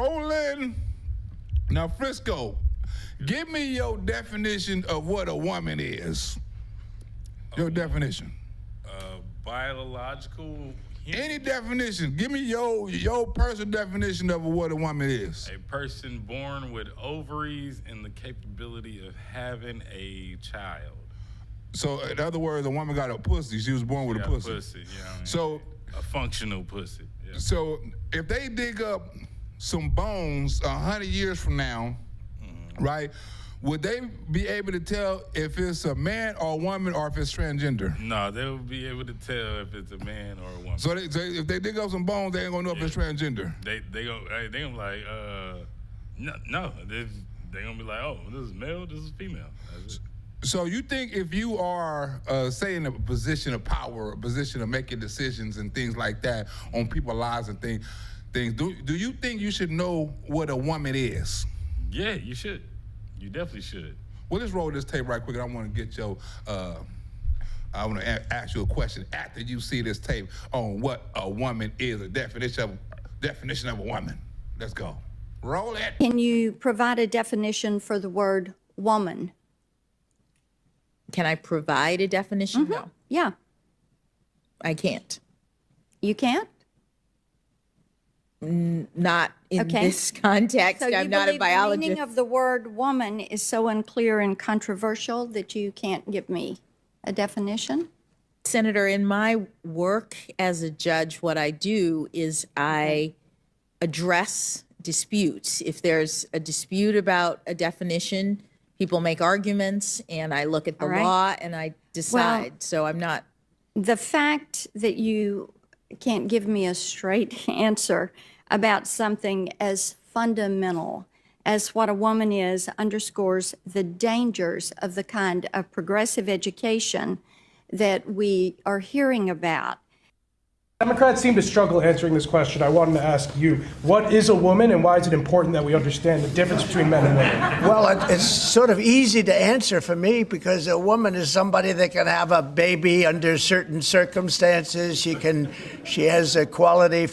Rolling. Now, Frisco, give me your definition of what a woman is. Your definition. Biological. Any definition. Give me your personal definition of what a woman is. A person born with ovaries and the capability of having a child. So, in other words, a woman got a pussy. She was born with a pussy. Pussy, you know what I mean? So, a functional pussy. Yeah. So, if they dig up some bones 100 years from now, right, would they be able to tell if it's a man or a woman or if it's transgender? No, they will be able to tell if it's a man or a woman. So, if they dig up some bones, they ain't gonna know if it's transgender. They gonna be like, no. They gonna be like, oh, this is male, this is female. That's it. So you think if you are, say, in a position of power, a position of making decisions and things like that on people's lives and things, do you think you should know what a woman is? Yeah, you should. You definitely should. Well, let's roll this tape right quick. I want to get your, I want to ask you a question after you see this tape on what a woman is, a definition of a woman. Let's go. Roll it. Can you provide a definition for the word woman? Can I provide a definition? Mm-hmm. No, Yeah. I can't. You can't? Not in Okay. this context. So you I'm not a believe the meaning biologist. of the word woman is so unclear and controversial that you can't give me a definition? Senator, in my work as a judge, what I do is I address disputes. If there's a dispute about a definition, people make arguments, and I look at the All right. law and I decide. So I'm not. The fact that you can't give me a straight answer about something as fundamental as what a woman is underscores the dangers of the kind of progressive education that we are hearing about. Democrats seem to struggle answering this question. I wanted to ask you, what is a woman and why is it important that we understand the difference between men and women? Well, it's sort of easy to answer for me because a woman is somebody that can have a baby under certain circumstances. She has a quality.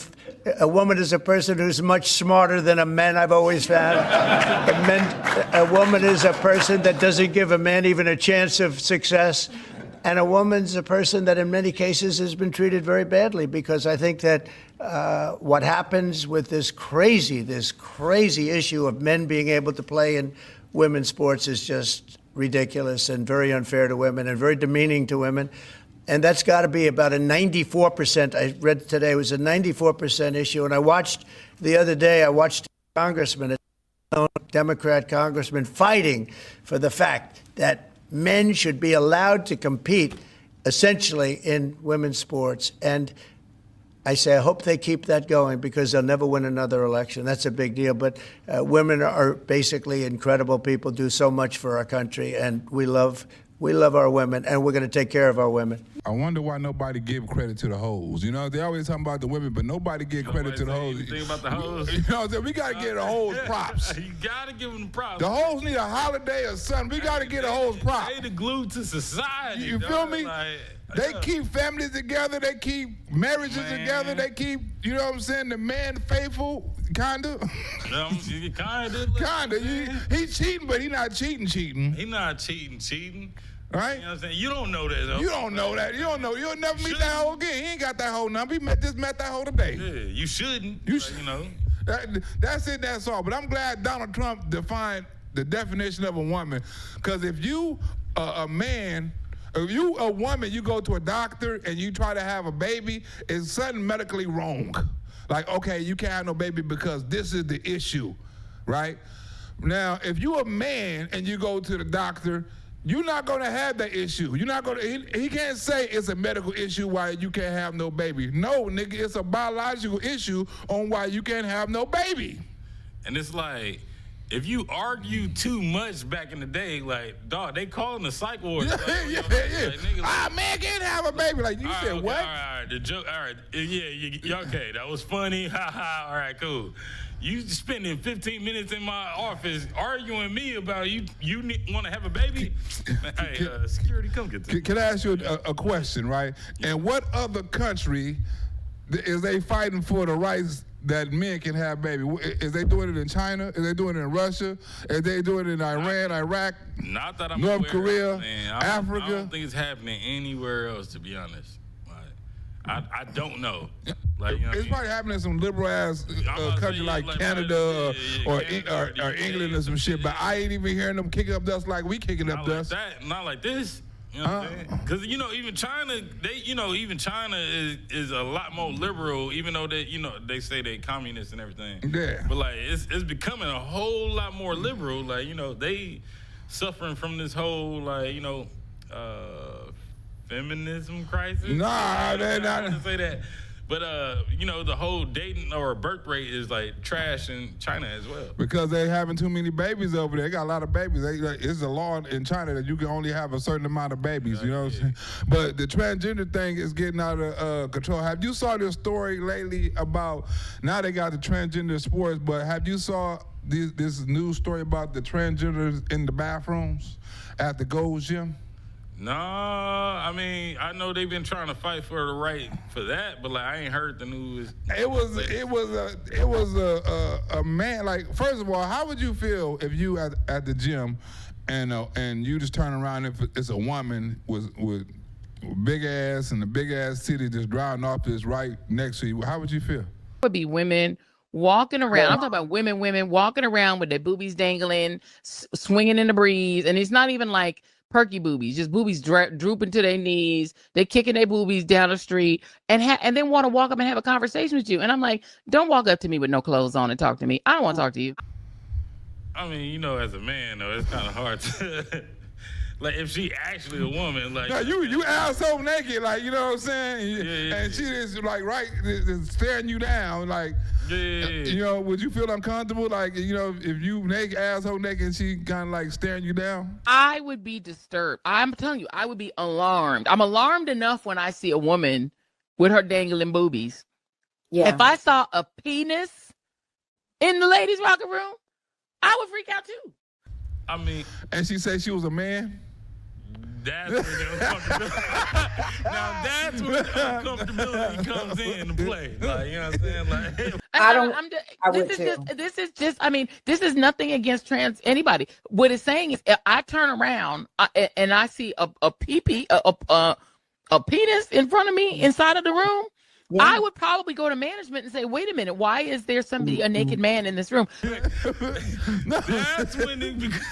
A woman is a person who's much smarter than a man, I've always found. A woman is a person that doesn't give a man even a chance of success. And a woman's a person that in many cases has been treated very badly, because I think that what happens with this crazy issue of men being able to play in women's sports is just ridiculous and very unfair to women and very demeaning to women. And that's got to be about a 94%. I read today it was a 94% issue. And I watched the other day, a congressman, a Democrat congressman, fighting for the fact that men should be allowed to compete essentially in women's sports. And I say, I hope they keep that going because they'll never win another election. That's a big deal. But women are basically incredible people, do so much for our country. And we love our women, and we're going to take care of our women. I wonder why nobody give credit to the hoes. You know, they always talking about the women, but nobody give credit to the hoes. Think about the hoes. You know what I'm saying? We got to give the hoes props. You got to give them props. The hoes need a holiday or something. We got to give the hoes props. They the glue to society. You dog. feel me? Like, They keep families together. They keep marriages together. They keep, you know what I'm saying, the man faithful, kinda. Kinda. He cheating, but he not cheating. He not cheating. Right? You know what I'm saying? You don't know that, though. You don't know that. You don't know. You'll never meet that hoe again. He ain't got that whole number. He met that hoe today. Yeah, you shouldn't. You know. That's it. That's all. But I'm glad Donald Trump defined the definition of a woman. Because if you a man, if you a woman, you go to a doctor and you try to have a baby, it's something medically wrong. Like, okay, you can't have no baby because this is the issue, right? Now, if you a man and you go to the doctor, you're not going to have that issue. You're not going to. He can't say it's a medical issue why you can't have no baby. No, nigga, it's a biological issue on why you can't have no baby. And it's like, if you argue too much back in the day, like, dog, they calling the psych ward. Yeah. Like, nigga, Man can't have a baby. Like, you said, okay, what? All right, the joke. All right, yeah, okay, that was funny. Ha ha. All right, cool. You spending 15 minutes in my office arguing me about you want to have a baby? Hey, security, come get this. Can I ask you a question, right? And what other country is they fighting for the rights that men can have babies? Is they doing it in China? Is they doing it in Russia? Is they doing it in Iran, Iraq, Not that I'm North aware Korea, of, man. Africa? I don't think it's happening anywhere else, to be honest. Like, I don't know. Like, you know what I It's mean? probably happening in some liberal ass I'm about to country say, like like, Canada or Canada or the England UK, or some shit, but I ain't even hearing them kicking up dust like we kicking up Not like dust. that. Not like this. You know what I'm saying? Because even China, even China is a lot more liberal, even though they say they communists and everything. Yeah. But like it's becoming a whole lot more liberal. Like they suffering from this whole feminism crisis. Nah, they're I not. want to say that. But the whole dating or birth rate is like trash in China as well. Because they having too many babies over there. They got a lot of babies. It's a law in China that you can only have a certain amount of babies. You know what I'm saying? But the transgender thing is getting out of control. Have you saw this story lately about, now they got the transgender sports, but have you saw this news story about the transgenders in the bathrooms at the Gold's Gym? No, I mean, I know they've been trying to fight for the right for that, but like I ain't heard the news. It was a man. Like, first of all, how would you feel if you at the gym and you just turn around, if it's a woman with big ass and a big ass titty just driving off this right next to you? How would you feel? Would be women walking around. I'm talking about women walking around with their boobies dangling, swinging in the breeze, and it's not even like perky boobies, just boobies drooping to their knees. They're kicking their boobies down the street and then want to walk up and have a conversation with you. And I'm like, don't walk up to me with no clothes on and talk to me. I don't want to talk to you. I mean, as a man though, it's kind of hard to like if she actually a woman, like No, you asshole naked, like, you know what I'm saying? Yeah. And she is like is staring you down, like, yeah. Would you feel uncomfortable, like, if you asshole naked and she kind of like staring you down? I would be disturbed. I'm telling you, I would be alarmed. I'm alarmed enough when I see a woman with her dangling boobies. Yeah. If I saw a penis in the ladies' locker room, I would freak out too. I mean, And she said she was a man? that's where the uncomfortability. Now that's where the uncomfortability comes in to play. Like, you know what I'm saying? Like, I would too. This is nothing against trans anybody. What it's saying is, if I turn around and I see a penis in front of me inside of the room, Yeah. I would probably go to management and say, wait a minute, why is there a naked man in this room? that's when it becomes.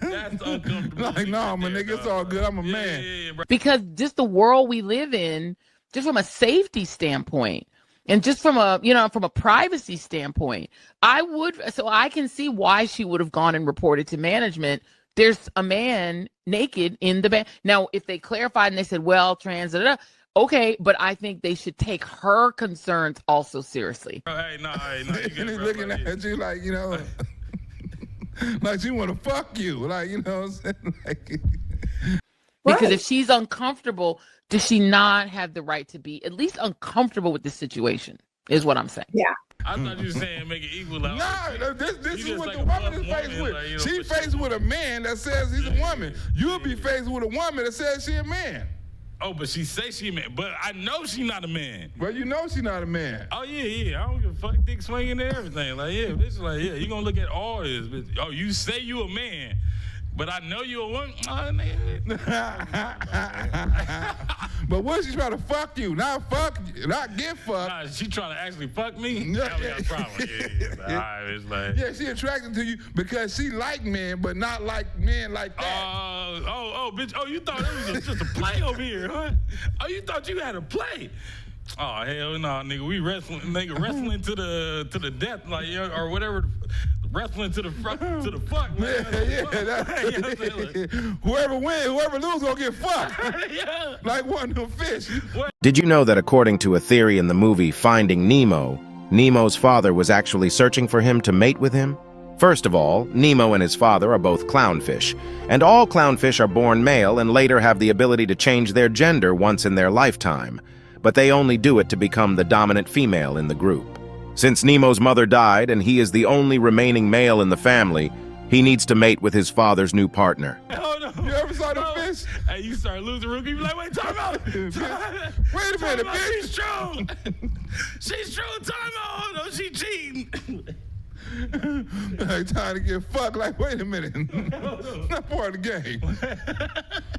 That's uncomfortable. Like, no, my nigga, it's all good. I'm a Yeah, man. yeah, bro. Because just the world we live in, just from a safety standpoint, and just from a privacy standpoint, so I can see why she would have gone and reported to management. There's a man naked in the bed. Now, if they clarified and they said, well, trans, okay, but I think they should take her concerns also seriously. Hey, no, you And good, he's bro. looking Like, at you like, like she want to fuck you. Like, you know what I'm saying? Like, Because Right. if she's uncomfortable, does she not have the right to be at least uncomfortable with the situation, is what I'm saying. Yeah. I thought you were saying make it equal. Like, nah, this You is just what like the a woman buff is faced woman, with. like, She but faced with a man that says he's a woman. You'll be faced with a woman that says she a man. oh, but she say she a man, but I know she not a man. But you know she not a man. Oh yeah, I don't give a fuck, dick swinging and everything. Like bitch, like you gonna look at all this. Bitch. Oh, you say you a man, but I know you a woman. Oh, nigga. But what if she trying to fuck you? Not fuck you, not get fucked. Nah, she trying to actually fuck me. Yeah. Now we got a problem. Yeah. All right, it's like. Yeah, she attracted to you because she like men, but not like men like that. Bitch. Oh, you thought it was just a play over here, huh? Oh, you thought you had a play. Oh hell no, nigga. We wrestling to the death, like or whatever. Wrestling to the fuck, man. Whoever wins, whoever loses gonna get fucked. Yeah. Like one of them fish. Did you know that according to a theory in the movie Finding Nemo, Nemo's father was actually searching for him to mate with him? First of all, Nemo and his father are both clownfish, and all clownfish are born male and later have the ability to change their gender once in their lifetime, but they only do it to become the dominant female in the group. Since Nemo's mother died and he is the only remaining male in the family, he needs to mate with his father's new partner. Hold on. You ever saw the Bro, fish? Hey, you start losing rookie. You be like, wait, time out. Wait a minute, Time out, bitch. she's strong. She's strong. Time out. No, she cheating. Like trying to get fucked. Like, wait a minute. Not part of the game.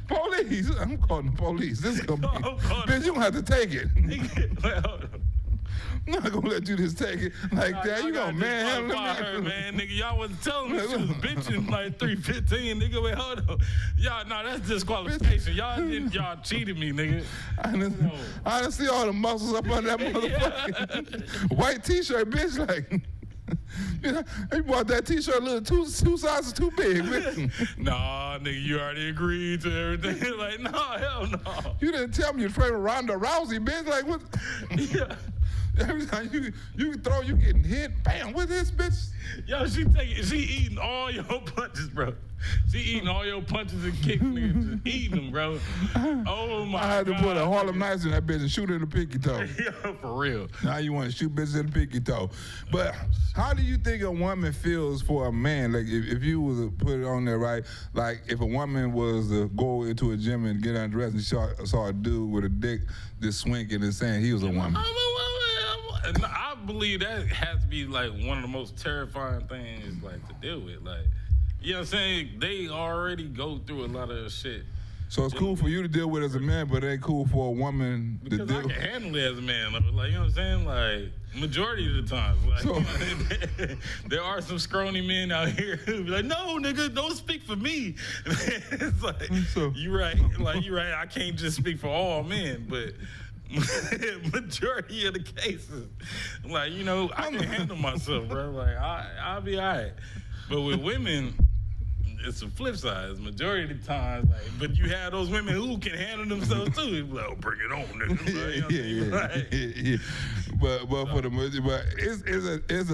Police. I'm calling the police. This is gonna be. Bitch, you gonna have to take it. Wait, hold on. I'm not gonna let you just take it like that. You gonna manhandle her, me. man, nigga. Y'all wasn't telling me she was bitching like 3:15, nigga. Wait, hold on. Y'all, no, that's disqualification. Y'all cheated me, nigga. I didn't see all the muscles up under that motherfucking white t-shirt, bitch. Like, you bought that t-shirt a little two sizes too big, bitch. Nah, nigga, you already agreed to everything. Like, no, hell no. You didn't tell me you're training Ronda Rousey, bitch. Like, what? Yeah. Every time you throw, you getting hit. Bam, with this bitch. Yo, she eating all your punches, bro. She eating all your punches and kicks, nigga. Just eating them, bro. Oh my God. I had to put a Harlem Nights in that bitch and shoot her in the pinky toe. Yeah, for real. Now you want to shoot bitches in the pinky toe. But how do you think a woman feels for a man? Like if you was to put it on there, right? Like if a woman was to go into a gym and get undressed and saw a dude with a dick just swinging and saying he was a woman. I believe that has to be like one of the most terrifying things like to deal with. Like, you know what I'm saying? They already go through a lot of shit. So it's cool for you to deal with as a man, but it ain't cool for a woman to Because deal I can handle it as a man. Like, you know what I'm saying? Like, majority of the time. Like, So- there are some scrawny men out here who be like, no, nigga, don't speak for me. It's like, So- you're right. Like, you're right. I can't just speak for all men, but majority of the cases, like, you know, I can handle myself, bro. Like, I'll be all right. But with women, it's a flip side. It's majority of the time, like, but you have those women who can handle themselves too. It's like, oh, bring it on, nigga. Like, you know what I'm saying? yeah. But for the it's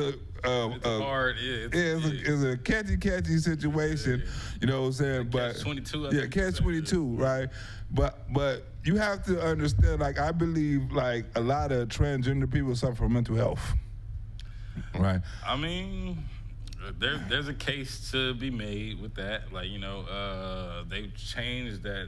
a hard, it's a catchy situation, you know what I'm saying? But Catch-22, I yeah, think catch you said, 22, right? But you have to understand, like, I believe like a lot of transgender people suffer from mental health, right? I mean, there's a case to be made with that. Like, you know, they changed that.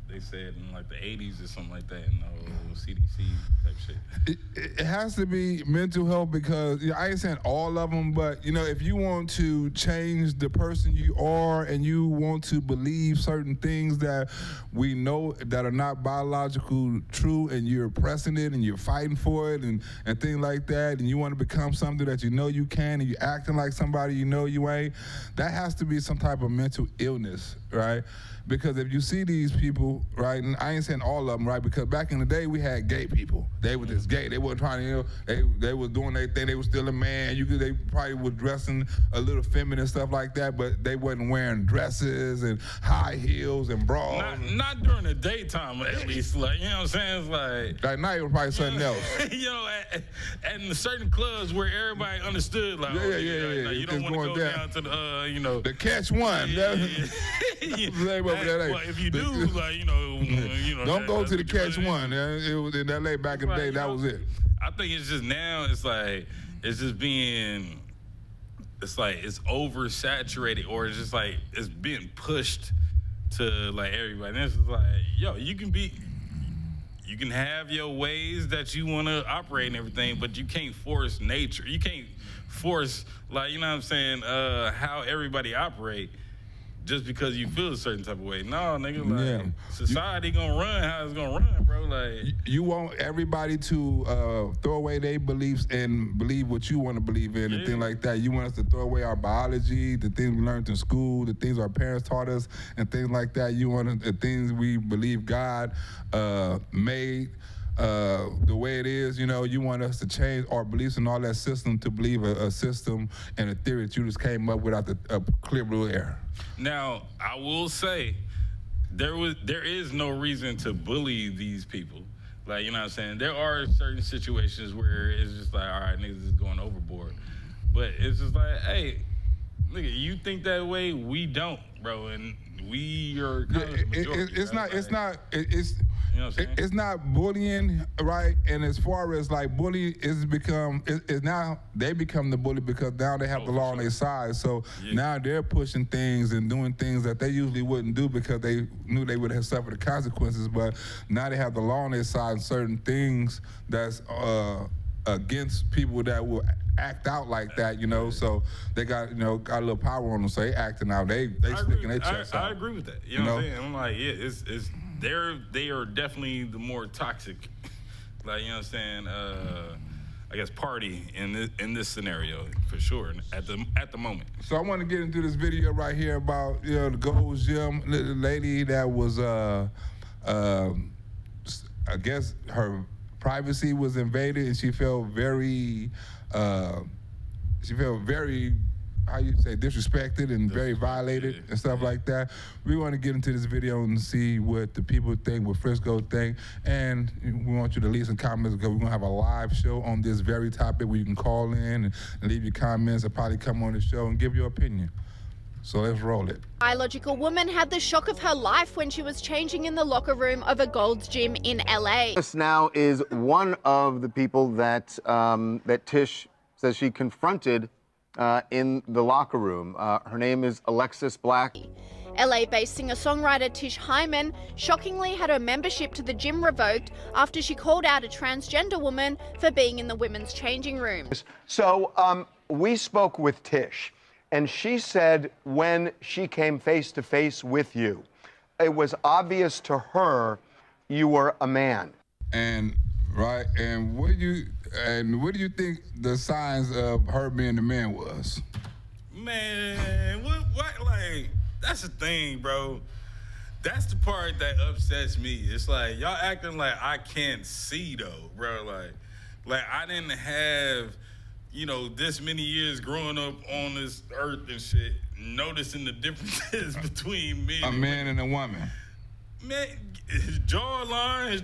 They said in like the 80s or something like that, in the old CDC type shit. It has to be mental health because, you know, I ain't saying all of them, but, you know, if you want to change the person you are and you want to believe certain things that we know that are not biological true, and you're pressing it and you're fighting for it and things like that, and you want to become something that you know you can and you're acting like somebody you know you ain't, that has to be some type of mental illness, right? Because if you see these people, right, and I ain't saying all of them, right, because back in the day we had gay people. They were just gay. They weren't trying to, you know, they was doing their thing. They were still a man. They probably was dressing a little feminine stuff like that, but they wasn't wearing dresses and high heels and bras. Not during the daytime, at least. Like, you know what I'm saying? It's like night was probably something else. You know, at in certain clubs where everybody understood, like, Yeah. Like, you don't Just want to going go down. down to the, you know, The catch one. Yeah. Well, if you do, like, you know, Don't go to the that's what catch you one. It was in LA back in the day. Right, That you was know, it. I think it's just now. It's like it's just being. It's like it's oversaturated, or it's just like it's being pushed to like everybody. And it's just like, yo, you can have your ways that you want to operate and everything, but you can't force nature. You can't force, like, you know what I'm saying, how everybody operate. Just because you feel a certain type of way. No, nigga, like, society gonna run how it's gonna run, bro. Like, you want everybody to throw away their beliefs and believe what you want to believe in and things like that. You want us to throw away our biology, the things we learned in school, the things our parents taught us, and things like that. You want the things we believe God made. The way it is, you know, you want us to change our beliefs and all that system to believe a system and a theory that you just came up without the clear blue air. now, I will say, there is no reason to bully these people. Like, you know what I'm saying? There are certain situations where it's just like, all right, niggas is going overboard. But it's just like, hey, Nigga, you think that way? We don't, bro, and we are kind of the majority. It's right? You know what I'm saying? It's not bullying, right? And as far as like bullying, it's now they become the bully because now they have the law on their side. So now they're pushing things and doing things that they usually wouldn't do because they knew they would have suffered the consequences. But now they have the law on their side and certain things that's against people that will act out like that, you know. So they got a little power on them. So they acting out. They sticking their chest out. I agree with that. You know what I'm saying? I'm like, yeah, it's they are definitely the more toxic, like, you know what I'm saying, I guess party in this scenario for sure at the moment. So I want to get into this video right here about the Gold's Gym, the lady that was I guess her privacy was invaded and she felt very how you say, disrespected and very violated and stuff like that. We want to get into this video and see what the people think, what Frisco think, and we want you to leave some comments because we're going to have a live show on this very topic where you can call in and leave your comments and probably come on the show and give your opinion. So let's roll it. Biological woman had the shock of her life when she was changing in the locker room of a Gold's Gym in LA. This now is one of the people that that Tish says she confronted in the locker room. Her name is Alexis Black. LA-based singer-songwriter Tish Hyman shockingly had her membership to the gym revoked after she called out a transgender woman for being in the women's changing room. So we spoke with Tish, and she said when she came face-to-face with you, it was obvious to her you were a man. And right, and what do you think the signs of her being the man was? Man, what like, that's the thing, bro. That's the part that upsets me. It's like, y'all acting like I can't see, though, bro. Like I didn't have, this many years growing up on this earth and shit, noticing the differences between me a man and a woman. Man, his jawline,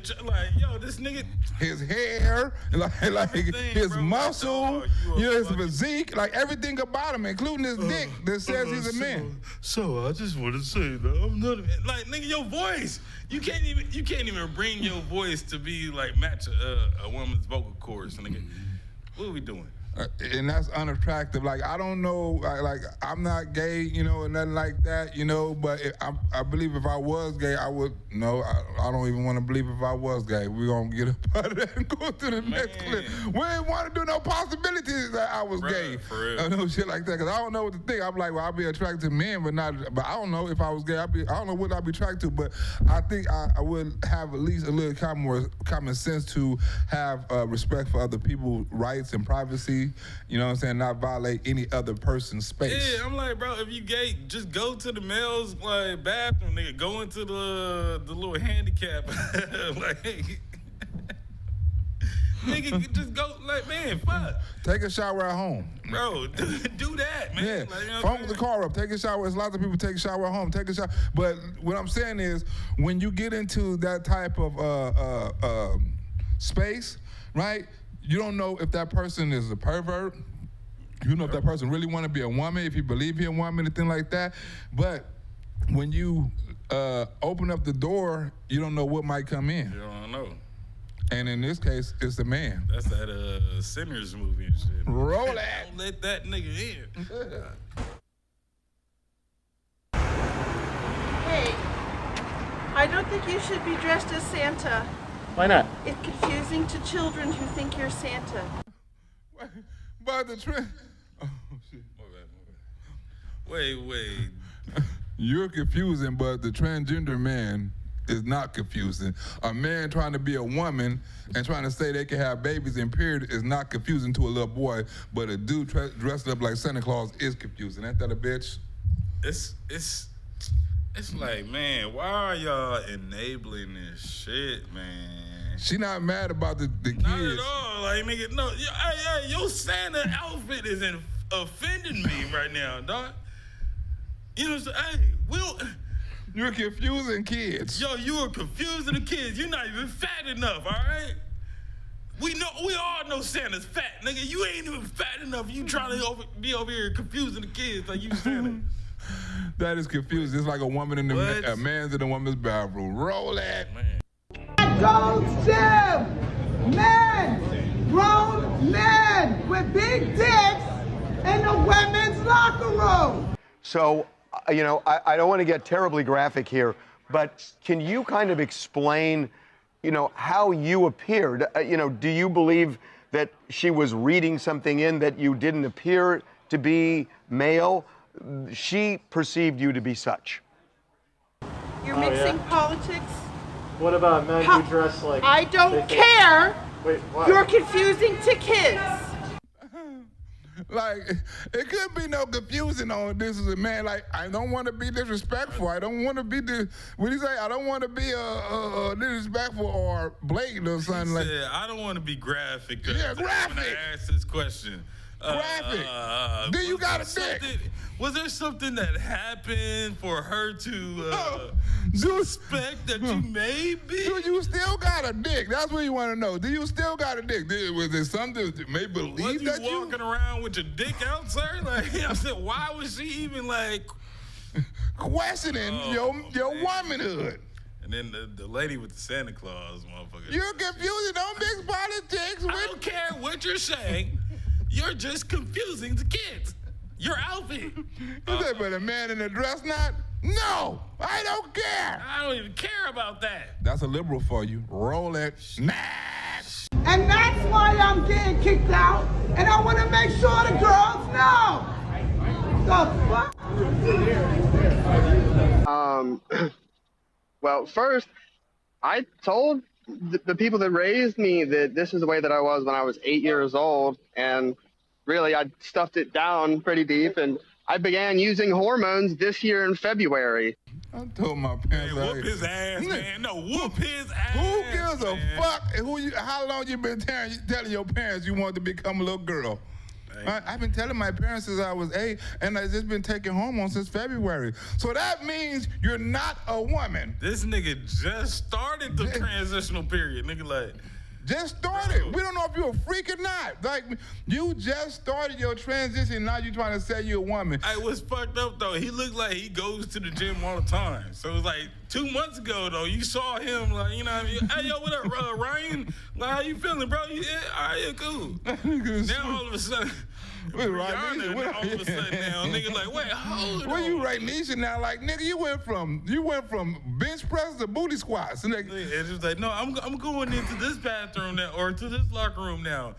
this nigga. His hair, like his muscle, his physique, like everything about him, including his dick that says he's a man. So I just want to say that I'm not a man. Like, nigga, your voice. You can't even bring your voice to be like match a woman's vocal cords, nigga. What are we doing? And that's unattractive. Like, I don't know, like I'm not gay, and nothing like that, but I believe if I was gay, I would, I don't even want to believe if I was gay. We're going to get up out of that and go to the next clip. We ain't want to do no possibilities that I was gay. For real. No shit like that, because I don't know what to think. I'm like, well, I'll be attracted to men, but I don't know if I was gay. I don't know what I'd be attracted to, but I think I would have at least a little common sense to have respect for other people's rights and privacy. You know what I'm saying? Not violate any other person's space. Yeah, I'm like, bro, if you gay, just go to the male's bathroom, nigga. Go into the little handicap. Nigga, just go, man, fuck. Take a shower at home. Bro, do that, man. Yeah, phone the car up, take a shower. There's lots of people take a shower at home, take a shower. But what I'm saying is, when you get into that type of space, right? You don't know if that person is a pervert. You know if that person really want to be a woman, if you believe he's a woman, anything like that. But when you open up the door, you don't know what might come in. You don't know. And in this case, it's the man. That's that Sinners movie and shit. Roll that. Don't let that nigga in. Hey, I don't think you should be dressed as Santa. Why not? It's confusing to children who think you're Santa. But the trend. Oh, shit. Wait. You're confusing, but the transgender man is not confusing. A man trying to be a woman and trying to say they can have babies in period is not confusing to a little boy, but a dude dressed up like Santa Claus is confusing. Ain't that a bitch? It's like, man, why are y'all enabling this shit, man? She not mad about the kids. Not at all. Like, nigga, no. Hey, your Santa outfit is offending me right now, dog. You know what I'm saying? You're confusing kids. Yo, you are confusing the kids. You're not even fat enough, all right? We all know Santa's fat, nigga. You ain't even fat enough. You trying to be over here confusing the kids like you Santa. That is confusing. It's like a woman in a man's in a woman's bathroom. Roll that. Gold gym! Men! Grown men with big dicks in the women's locker room! So, you know, I don't want to get terribly graphic here, but can you kind of explain, you know, how you appeared? You know, do you believe that she was reading something in that you didn't appear to be male? She perceived you to be such. You're mixing politics. What about men who dress like... I don't care. Wait, what? You're confusing to kids. Like, it could be no confusing on this is a man. Like, I don't want to be disrespectful. I don't want to be what do you say? I don't want to be disrespectful or blatant or something like. Yeah, I don't want to be graphic. Yeah, graphic. When I asked this question. Graphic. Then you got a dick. Was there something that happened for her to suspect that you may be? Do you still got a dick? That's what you want to know. Do you still got a dick? Was there something that made believe that you walking around with your dick out, sir? Like, I said, why was she even like questioning your womanhood? And then the lady with the Santa Claus, motherfucker. You're confusing. Don't mix politics with. I don't care what you're saying. You're just confusing the kids. Your outfit. You say, but a man in a dress knot? No, I don't care. I don't even care about that. That's a liberal for you. Roll it. Next. And that's why I'm getting kicked out. And I want to make sure the girls know. The fuck? Well, first, I told the people that raised me that this is the way that I was when I was 8 years old, and really I stuffed it down pretty deep, and I began using hormones this year in February. I told my parents. Man, whoop his ass, man. No, whoop his ass. Who gives a fuck? How long you been telling your parents you wanted to become a little girl? I've been telling my parents since I was 8, and I've just been taking hormones since February. So that means you're not a woman. This nigga just started the transitional period. Nigga, like. Just started. We don't know if you're a freak or not. Like, you just started your transition, now you trying to say you're a woman. Hey, what's fucked up, though, he looked like he goes to the gym all the time. So it was like 2 months ago, though, you saw him, like, you know what I mean? Hey, yo, what up, Ryan? Like, how you feeling, bro? Yeah, all right, yeah, cool. Now, all of a sudden... Wait, all of a sudden now, nigga, like, wait, hold on. Well, you right, Nisha, now, like, nigga, you went from bench press to booty squats. And it's just like, no, I'm going into this bathroom now, or to this locker room now.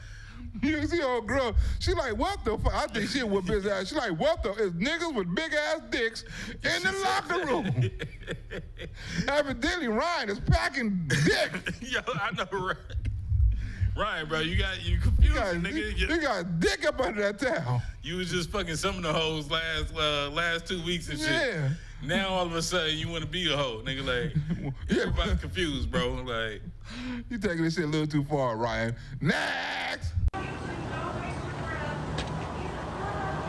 You see old girl, she like, what the fuck? I think she whip his ass. She like, what the? It's niggas with big ass dicks in the locker room. Evidently, Ryan is packing dick. Yo, I know, right? Ryan, bro, you confused, nigga. You got dick up under that towel. You was just fucking some of the hoes last 2 weeks and shit. Yeah. Now all of a sudden you want to be a hoe, nigga. Like, everybody's confused, bro. Like, you taking this shit a little too far, Ryan. Next.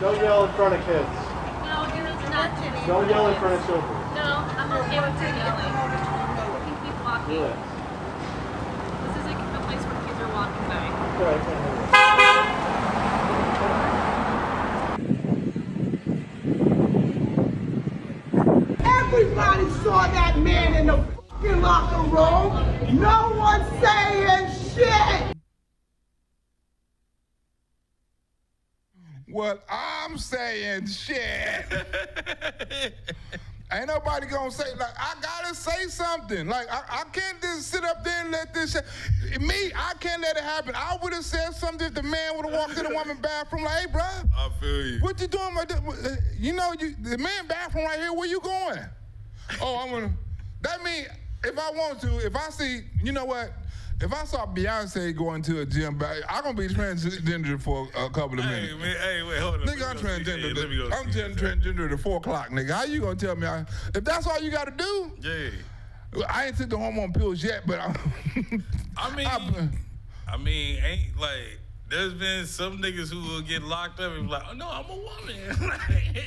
Don't yell in front of kids. No, it's not. Don't yell in front of children. No, I'm okay with you yelling. You can keep walking. Do it. This is a place where kids are walking by. Everybody saw that man in the fucking locker room. No one's saying shit. Well, I'm saying shit. Ain't nobody gonna say, like, I gotta say something. Like, I can't just sit up there and let this shit. Me, I can't let it happen. I would have said something if the man would have walked in the woman's bathroom, like, hey, bro. I feel you. What you doing? You know, the man bathroom right here, where you going? Oh, I'm gonna. That mean, if I want to, if I see, you know what? If I saw Beyonce going to a gym, I'm gonna be transgender for a couple of minutes. Hey, wait, hold on. Nigga, I'm transgender. I'm transgender to 4 o'clock, nigga. How you gonna tell me? If that's all you gotta do? Yeah. I ain't took the hormone pills yet, but I mean, ain't like. There's been some niggas who will get locked up and be like, oh no, I'm a woman.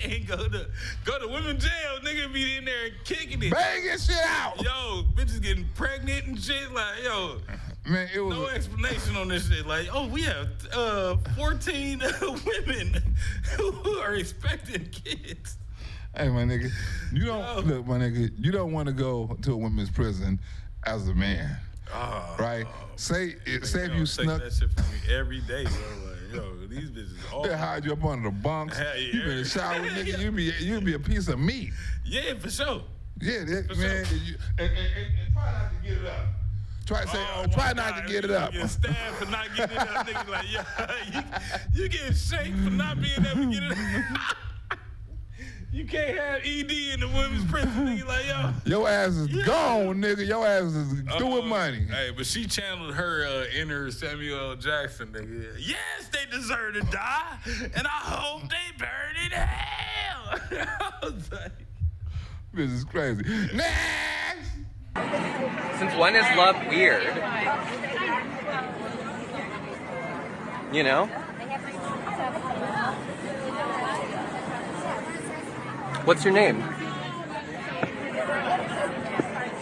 And go to women's jail, nigga be in there kicking it. Banging shit out. Yo, bitches getting pregnant and shit. Like, yo, Man, it was no explanation on this shit. Like, oh, we have 14 women who are expecting kids. Hey, my nigga, you don't look, my nigga. You don't want to go to a women's prison as a man, right? Say if you snuck that shit from me every day, bro. Like, yo, these bitches all they hide you up under the bunks. Hey, You been in the shower, nigga. You be a piece of meat. Yeah, for sure. Yeah, For man. sure. And try not to get it up. Try not to get it up. You get stabbed for not getting it up, nigga. Like, yeah, you get shanked for not being able to get it up. You can't have ED in the women's prison, nigga. Like, yo. Your ass is gone, nigga. Your ass is through with money. Hey, but she channeled her inner Samuel L. Jackson, nigga. Yes, they deserve to die, and I hope they burn in hell. I was like, this is crazy. Next! Since when is love weird? You know? What's your name?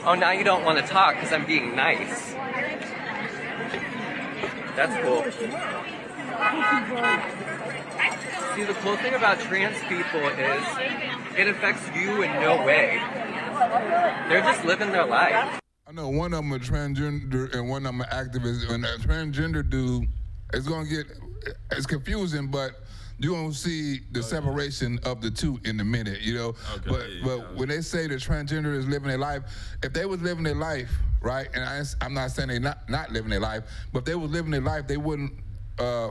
Oh, now you don't want to talk because I'm being nice. That's cool. See, the cool thing about trans people is it affects you in no way. They're just living their life. I know one of them a transgender and one of them an activist. And that transgender dude, it's confusing, but you're going to see the separation of the two in a minute, you know? Okay, but when they say the transgender is living their life, if they was living their life, right, and I'm not saying they not living their life, but if they was living their life, they wouldn't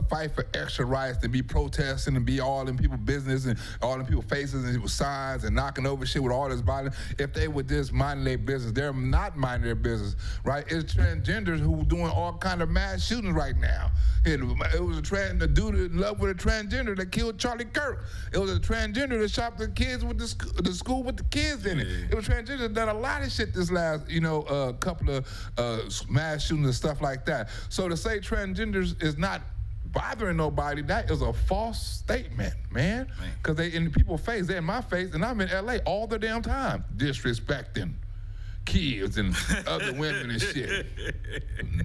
fight for extra rights to be protesting and be all in people's business and all in people's faces and with signs and knocking over shit with all this violence. If they would just mind their business, they're not minding their business, right? It's transgenders who doing all kind of mass shootings right now. It was a dude in love with a transgender that killed Charlie Kirk. It was a transgender that shot the kids with the school with the kids in it. It was transgender that done a lot of shit this last, couple of mass shootings and stuff like that. So to say transgenders is not bothering nobody, that is a false statement, man. Because they in people's face, they're in my face, and I'm in LA all the damn time, disrespecting kids and other women and shit.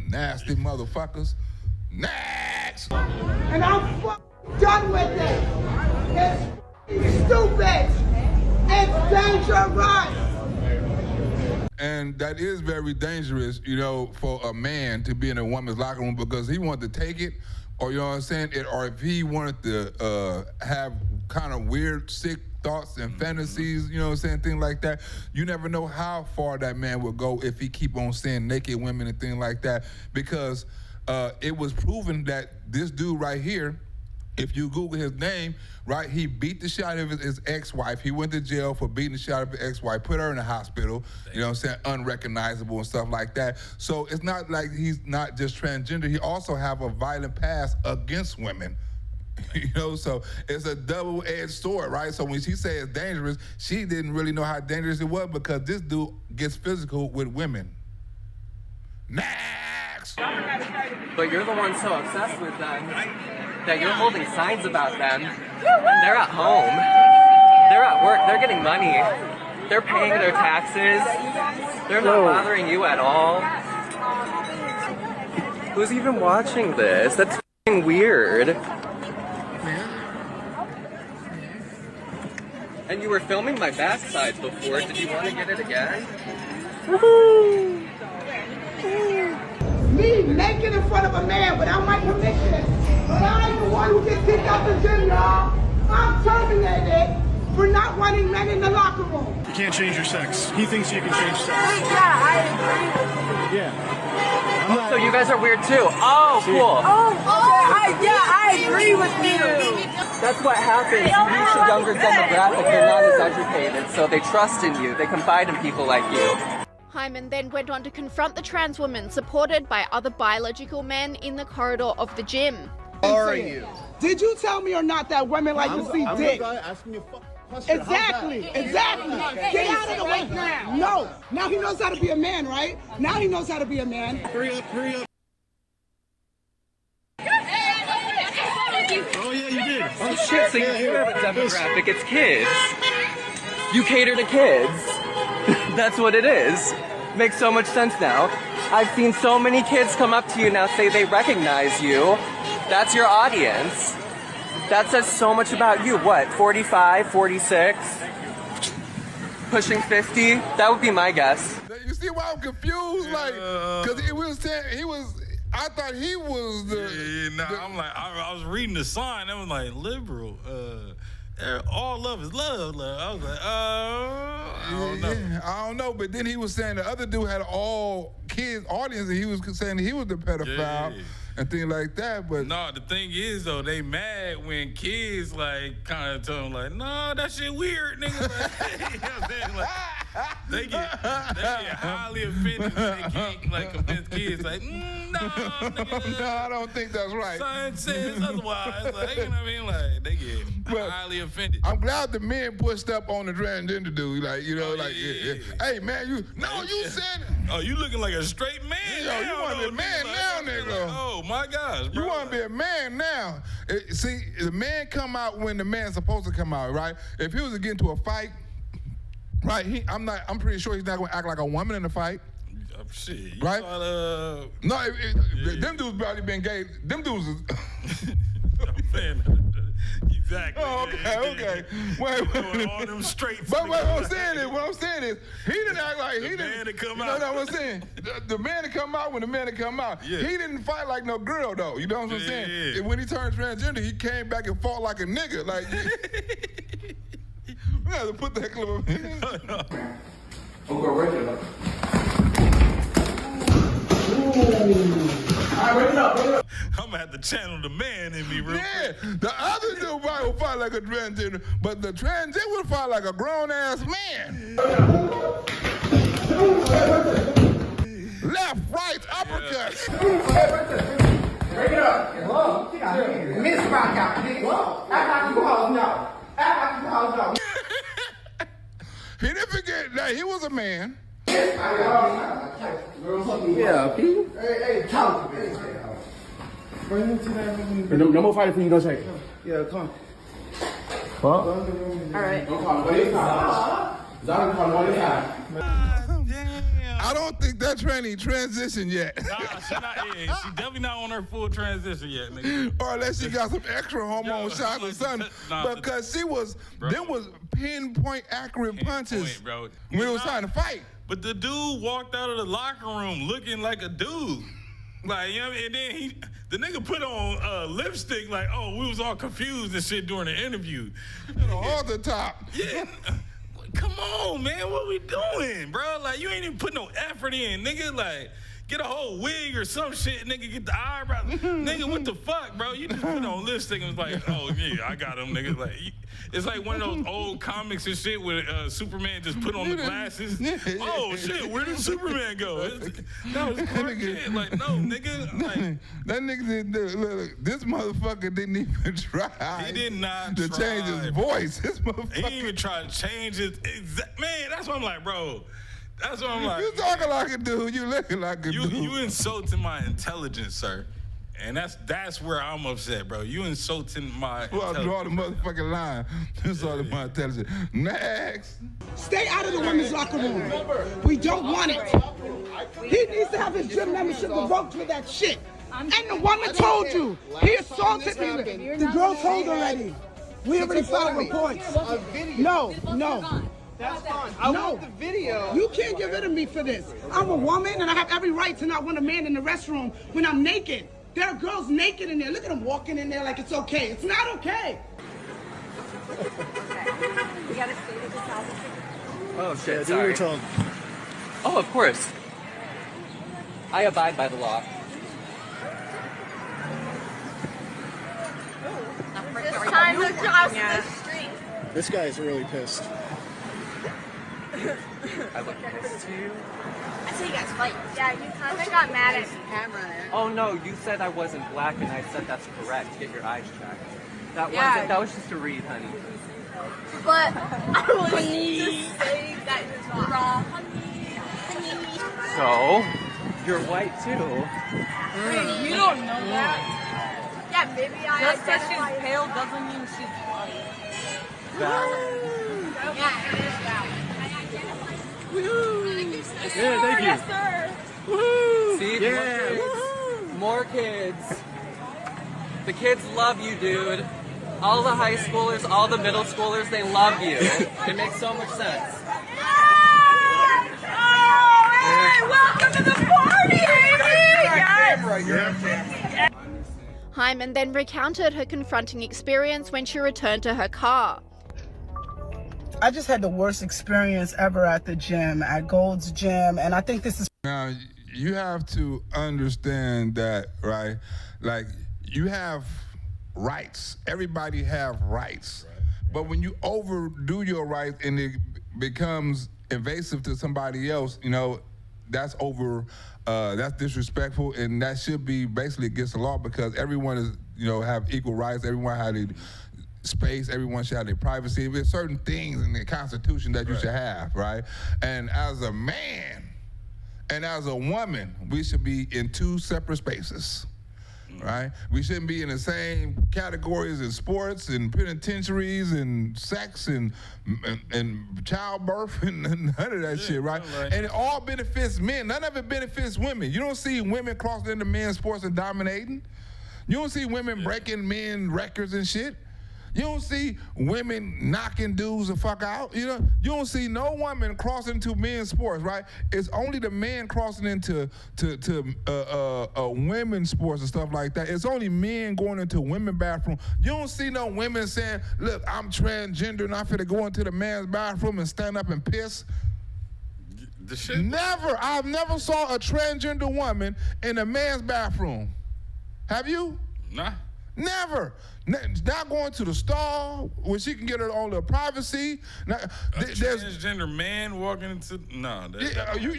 Nasty motherfuckers. Next! And I'm done with it. It's stupid. It's dangerous. And that is very dangerous, for a man to be in a woman's locker room because he wanted to take it, or you know what I'm saying, or if he wanted to have kind of weird, sick thoughts and fantasies, you know what I'm saying, things like that. You never know how far that man will go if he keep on seeing naked women and things like that, because it was proven that this dude right here, if you Google his name, right, he beat the shit out of his ex-wife. He went to jail for beating the shit out of his ex-wife, put her in the hospital, you know what I'm saying, unrecognizable and stuff like that. So it's not like he's not just transgender. He also have a violent past against women. So it's a double-edged sword, right? So when she said it's dangerous, she didn't really know how dangerous it was because this dude gets physical with women. Next! But you're the one so obsessed with them that you're holding signs about them. They're at home. They're at work. They're getting money. They're paying their taxes. They're not bothering you at all. Who's even watching this? That's f***ing weird. And you were filming my backside before. Did you want to get it again? Me naked in front of a man without my permission. But I ain't the one who gets kicked out the gym, y'all. I'm terminated for not wanting men in the locker room. You can't change your sex. He thinks you can change sex. Yeah, I agree. Yeah. So you guys are weird too. Oh, cool. I agree with you. That's what happens. You reach a younger demographic. They're not as educated, so they trust in you. They confide in people like you. Hyman then went on to confront the trans woman, supported by other biological men in the corridor of the gym. How are you? Did you tell me or not that women like to see dick? I'm asking you a question. Exactly. Get out of the way now. No. Now he knows how to be a man, right? Now he knows how to be a man. Hurry up. Oh, yeah, you did. Oh, shit, so you do have a demographic. It's kids. You cater to kids. That's what it is. Makes so much sense now. I've seen so many kids come up to you now say they recognize you. That's your audience. That says so much about you. What, 45, 46? Pushing 50? That would be my guess. You see why I'm confused? Like, because he was saying, I thought he was I'm like, I was reading the sign. I was like, liberal. All love is love. I was like, I don't know. Yeah, I don't know. But then he was saying the other dude had all kids audience, and he was saying he was the pedophile and things like that. But no, the thing is though, they mad when kids like kind of tell them like, no, that shit weird, nigga. Like, you know what I'm saying? Like, they get highly offended when they can't like convince kids like, no, nigga. No, I don't think that's right. Science says otherwise. Like, you know what I mean? Like, they get highly offended. I'm glad the men pushed up on the transgender dude. Like, you know, hey man, you said. Oh, you looking like a straight man. Yo, you want to be a man now, nigga. Like, oh my gosh, bro. You want to be a man now. See, the man come out when the man's supposed to come out, right? If he was to get into a fight, right? I'm pretty sure he's not going to act like a woman in the fight. Shit, you right? Saw, no, them dudes probably been gay. Them dudes is... Exactly. Oh, okay. Wait. All them straight. But what I'm saying is, he didn't act like he didn't. Man to come out. No, what I'm saying, the man to come out when the man to come out. Yeah. He didn't fight like no girl though. You know what I'm saying? Yeah. And when he turned transgender, he came back and fought like a nigga. Like, we have to put that clip up in. I'm going right there. I'm gonna have to channel the man in me real quick. The other dude probably would fight like a transgender, but the transgender would fight like a grown ass man. Left, right, uppercut. Break it up. Hello. Miss Rock out. Act like you hoes know. Act like you hoes know. He didn't forget that he was a man. Yeah, Pete. Hey, talk to me. Bring him to that room. No more fighting for you, don't say. Yeah, come on. Huh? All right. Don't call me. What is that? Zara, call me. What is that? I don't think that tranny transitioned yet. Nah, she not. Yeah, she definitely not on her full transition yet, nigga. Or unless she got some extra hormone shots or something. Because she was, them was pinpoint accurate punches bro. when it was trying to fight. But the dude walked out of the locker room looking like a dude. Like, you know, and then the nigga put on lipstick like, oh, we was all confused and shit during the interview. All the top. Yeah. Come on, man, what we doing, bro? Like, you ain't even put no effort in, nigga. Like, get a whole wig or some shit, nigga, get the eyebrow. Nigga, what the fuck, bro? You just put on lipstick and was like, oh, yeah, I got him, nigga. Like, it's like one of those old comics and shit where Superman just put on the glasses. Oh, shit, where did Superman go? That was Clark Kent. Like, no, nigga. Like, that nigga didn't do, look, this motherfucker didn't even try. He did not to try. change his voice. This motherfucker. He didn't even try to change his exact. Man, that's what I'm like, bro. That's what I'm like. You talking like a dude. You looking like a dude. You insulting my intelligence, sir. And that's where I'm upset, bro. You insulting my intelligence. Well, draw the motherfucking line. Insulting my intelligence. Next. Stay out of the women's locker room. We don't want it. He needs to have his gym membership revoked for that shit. And the woman told you. He assaulted me. The girl told already. We already filed reports. No. That's fine. I want the video. You can't get rid of me for this. I'm a woman and I have every right to not want a man in the restroom when I'm naked. There are girls naked in there. Look at them walking in there like it's okay. It's not okay. We gotta stay with this house. Oh shit, Do sorry. what you're told. Oh, of course. I abide by the law. It's time to cross the street. This guy is really pissed. I look pissed too. I saw you guys fight. Yeah, you kind of got mad at me. Oh no, you said I wasn't black and I said that's correct. Get your eyes checked. That was just a read, honey. But I was just saying that you're wrong. Honey. So, you're white too. Wait, you don't know that? Yeah, maybe I just because she's pale doesn't mean she's white. Valid. Yeah, it is valid. Yeah, thank you. Yes, sir. Woo! See? More kids. The kids love you, dude. All the high schoolers, all the middle schoolers, they love you. It makes so much sense. Welcome to the party, Amy! Hyman then recounted her confronting experience when she returned to her car. I just had the worst experience ever at the gym, at Gold's Gym, and I think this is... Now, you have to understand that, right? Like, you have rights. Everybody have rights. But when you overdo your rights and it becomes invasive to somebody else, you know, that's disrespectful, and that should be basically against the law, because everyone is, you know, have equal rights. Everyone has a space. Everyone should have their privacy. There's certain things in the Constitution that you should have, right? And as a man and as a woman, we should be in two separate spaces. Right? We shouldn't be in the same categories in sports and penitentiaries and sex and childbirth and none of that shit, right? And it all benefits men. None of it benefits women. You don't see women crossing into men's sports and dominating. You don't see women breaking men records and shit. You don't see women knocking dudes the fuck out. You know, you don't see no woman crossing into men's sports, right? It's only the men crossing into women's sports and stuff like that. It's only men going into women's bathroom. You don't see no women saying, "Look, I'm transgender and I'm finna go into the man's bathroom and stand up and piss." Never. I've never saw a transgender woman in a man's bathroom. Have you? Nah. Never. Not going to the stall where she can get her own little privacy. There's transgender man walking into you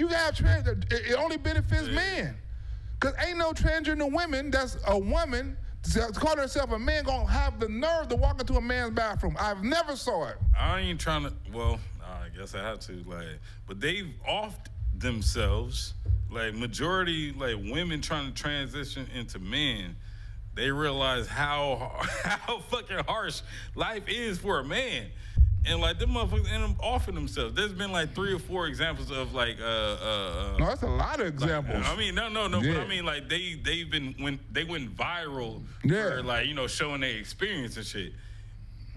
have transgender. It only benefits men, cause ain't no transgender women that's a woman call herself a man gonna have the nerve to walk into a man's bathroom. I've never saw it. I ain't trying to. Well, I guess I have to. But they've offed themselves. Majority women trying to transition into men. They realize how fucking harsh life is for a man, and them motherfuckers end up offing themselves. There's been 3 or 4 examples of no, that's a lot of examples. I mean, no, Yeah. but I mean they went viral for showing their experience and shit.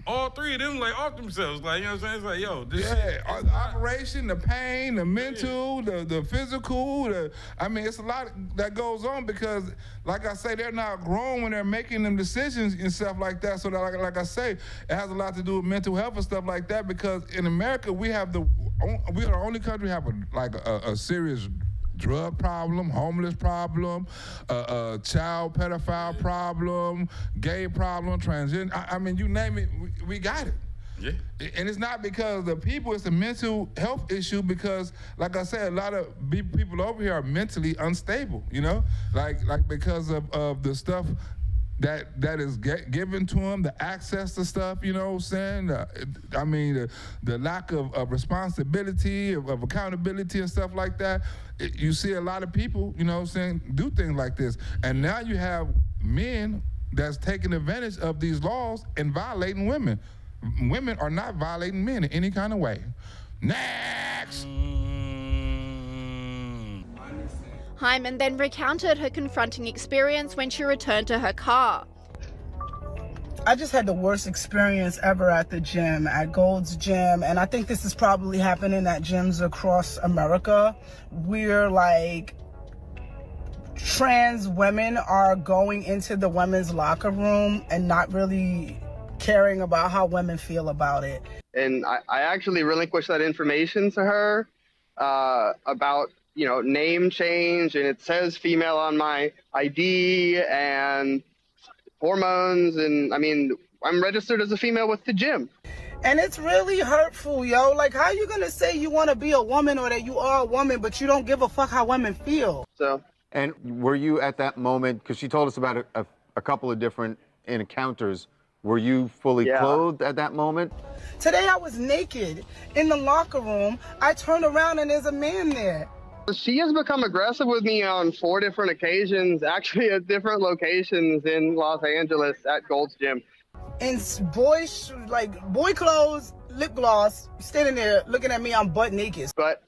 All 3 of them off themselves, you know what I'm saying? It's yo, this shit. The operation, the pain, the mental, the physical, it's a lot that goes on because, like I say, they're not grown when they're making them decisions and stuff like that. So that, like I say, it has a lot to do with mental health and stuff like that, because in America, we are the only country have a serious drug problem, homeless problem, child pedophile problem, gay problem, transgender. I mean, you name it, we got it. Yeah. And it's not because of the people, it's a mental health issue because, like I said, a lot of people over here are mentally unstable, you know? Because of the stuff that is given to them, the access to stuff, you know what I'm saying? The lack of responsibility, of accountability and stuff like that. You see a lot of people, you know what I'm saying, do things like this. And now you have men that's taking advantage of these laws and violating women. Women are not violating men in any kind of way. Next! Hyman then recounted her confronting experience when she returned to her car. I just had the worst experience ever at the gym, at Gold's Gym, and I think this is probably happening at gyms across America, where trans women are going into the women's locker room and not really caring about how women feel about it. And I actually relinquished that information to her about name change, and it says female on my ID and hormones, and I'm registered as a female with the gym. And it's really hurtful, yo. How you gonna say you wanna be a woman or that you are a woman, but you don't give a fuck how women feel? And were you at that moment, because she told us about a couple of different encounters, were you fully clothed at that moment? Today I was naked in the locker room. I turned around and there's a man there. She has become aggressive with me on 4 different occasions, actually at different locations in Los Angeles at Gold's Gym. In boy clothes, lip gloss, standing there looking at me, I'm butt naked. But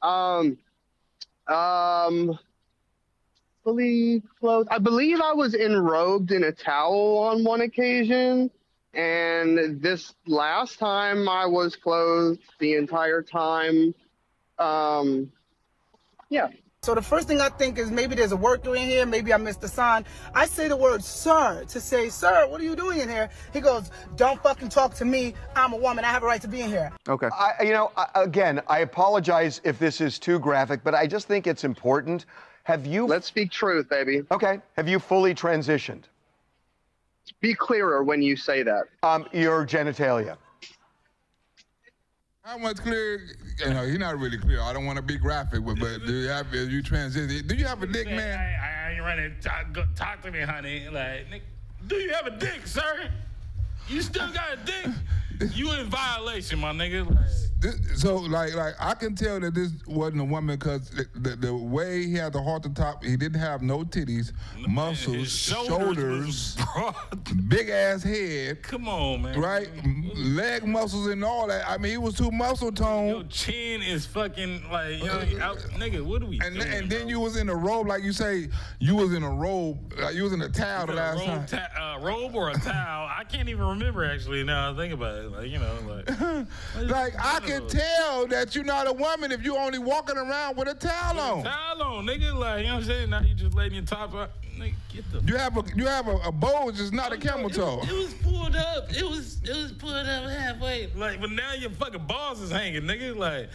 fully clothed. I believe I was enrobed in a towel on one occasion, and this last time I was clothed the entire time. Yeah. So the first thing I think is maybe there's a worker in here, maybe I missed the sign. I say the word sir to say, sir, what are you doing in here? He goes, don't fucking talk to me. I'm a woman. I have a right to be in here. Okay. Again, I apologize if this is too graphic, but I just think it's important. Have you... Let's speak truth, baby. Okay. Have you fully transitioned? Be clearer when you say that. Your genitalia. How much clear? You know, he's not really clear. I don't want to be graphic, but do you have? You transition? Do you have a dick, man? I ain't running. Talk to me, honey. Like, Nick, do you have a dick, sir? You still got a dick? You in violation, my nigga. Like, So, like I can tell that this wasn't a woman because the way he had the heart to top, he didn't have no titties, muscles, his shoulders, big ass head. Come on, man. Right? Leg muscles and all that. I mean, he was too muscle toned. Your chin is fucking like, nigga, what are we doing? And then you was in a robe, like you say, you was in a robe, you was in a towel the last time. Robe or a towel? I can't even remember actually now I think about it. Like, you know, like. Like, I can tell that you're not a woman if you only walking around with a towel on. Towel on, nigga. Like, you know what I'm saying? Now you just letting your top out. Nigga, get the. You have a bow, just not a camel toe. It was pulled up. It was pulled up halfway. Like, but now your fucking balls is hanging, nigga. Like,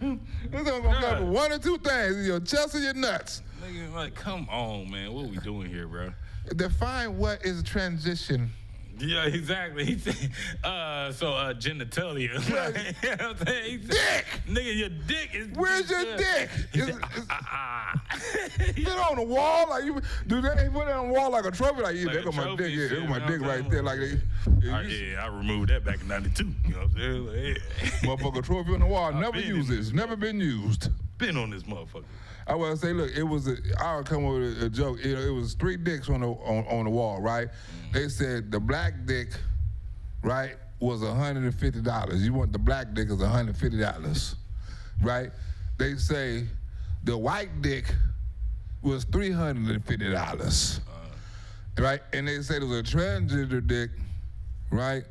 it's gonna cover one or two things: your chest or your nuts. Nigga, like, come on, man. What are we doing here, bro? Define what is a transition. Yeah, exactly. He said, genitalia. You know what I'm saying? Dick! Nigga, your dick is... Where's your dick? Is it on the wall? Like do they put it on the wall like a trophy? Like, yeah, like there go my dick. Yeah, there go my dick right there. Like I removed that back in 92. You know what I'm saying? Like, yeah. Motherfucker trophy on the wall. Never used this. Never been used. Been on this motherfucker. I was say, look, I'll come up with a joke. It was 3 dicks on the wall, right? They said the black dick, right, was $150. You want the black dick is $150, right? They say the white dick was $350, right? And they said it was a transgender dick, right,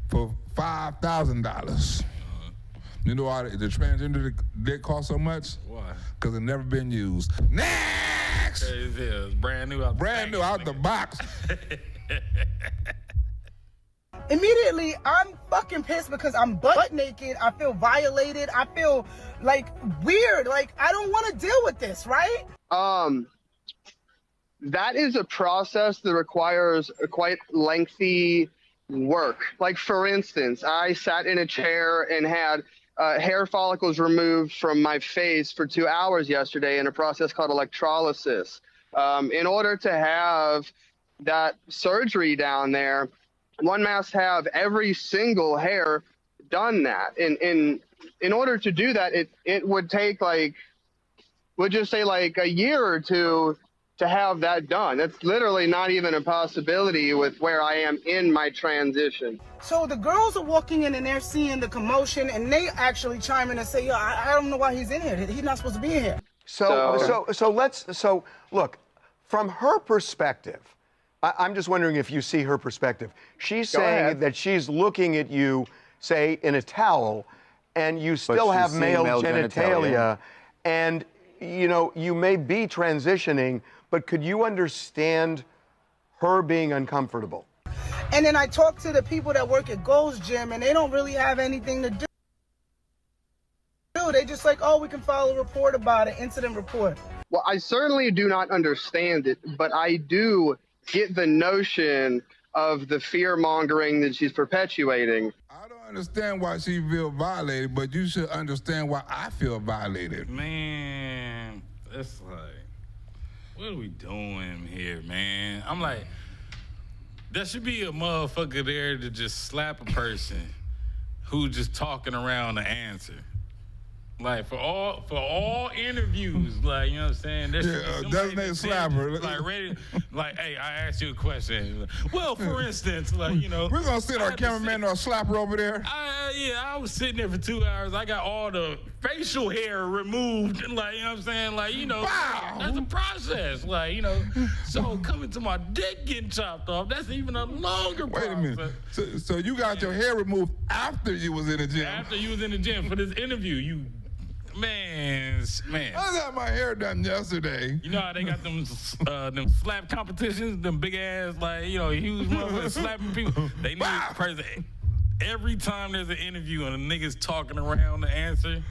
for $5,000. You know why the transgender dick cost so much? Why? Because it never been used. Next! It's brand new out the box. Immediately, I'm fucking pissed because I'm butt naked. I feel violated. I feel like weird. Like, I don't want to deal with this, right? That is a process that requires a quite lengthy work. Like, for instance, I sat in a chair and had hair follicles removed from my face for 2 hours yesterday in a process called electrolysis. In order to have that surgery down there, one must have every single hair done that. In order to do that, it would take like a year or two to have that done. That's literally not even a possibility with where I am in my transition. So the girls are walking in and they're seeing the commotion and they actually chime in and say, yo, I don't know why he's in here. He's not supposed to be in here. So look, from her perspective, I'm just wondering if you see her perspective. She's saying that she's looking at you, say, in a towel, and you still have male genitalia, and, you know, you may be transitioning, but could you understand her being uncomfortable? And then I talk to the people that work at Gold's Gym, and they don't really have anything to do. They just like, oh, we can file a report about it, incident report. Well, I certainly do not understand it, but I do get the notion of the fear-mongering that she's perpetuating. I don't understand why she feels violated, but you should understand why I feel violated. Man, it's like, what are we doing here, man? I'm like, there should be a motherfucker there to just slap a person who just talking around the answer. Like, for all interviews, like, you know what I'm saying? There should be designated slapper. Like, ready, like, hey, I asked you a question. Well, for instance, like, you know. We're going to send our cameraman or a slapper over there. yeah, I was sitting there for 2 hours. I got all the facial hair removed. Like, you know what I'm saying? Like, you know, that's a process. Like, you know, so coming to my dick getting chopped off, that's even a longer process. Wait a minute. So you got your hair removed after you was in the gym? After you was in the gym for this interview, Man. I got my hair done yesterday. You know how they got them slap competitions, them big ass, like, you know, huge motherfuckers slapping people. They need a person. Every time there's an interview and a nigga's talking around the answer,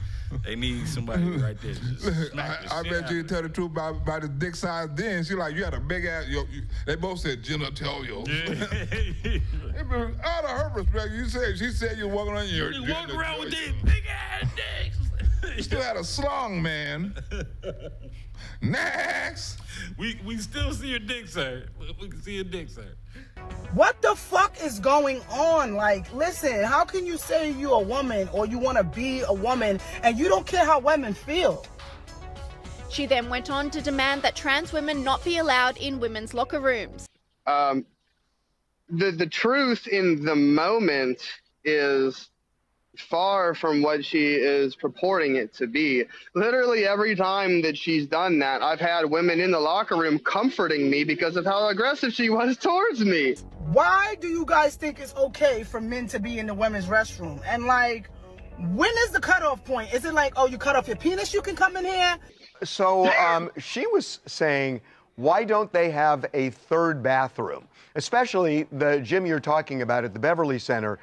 they need somebody right there to just smack the I shit bet out you of tell the truth about the dick size then. She like, you had a big ass, they both said genitalia. Out of her respect, she said you were walking around your You walk around with these big ass dicks. You still had a slung, man. Next. We still see your dick, sir. We can see your dick, sir. What the fuck is going on? Like, listen, how can you say you're a woman or you want to be a woman and you don't care how women feel? She then went on to demand that trans women not be allowed in women's locker rooms. The truth in the moment is far from what she is purporting it to be. Literally every time that she's done that, I've had women in the locker room comforting me because of how aggressive she was towards me. Why do you guys think it's okay for men to be in the women's restroom? And like, when is the cutoff point? Is it like, oh, you cut off your penis, you can come in here? So she was saying, why don't they have a third bathroom? Especially the gym you're talking about at the Beverly Center.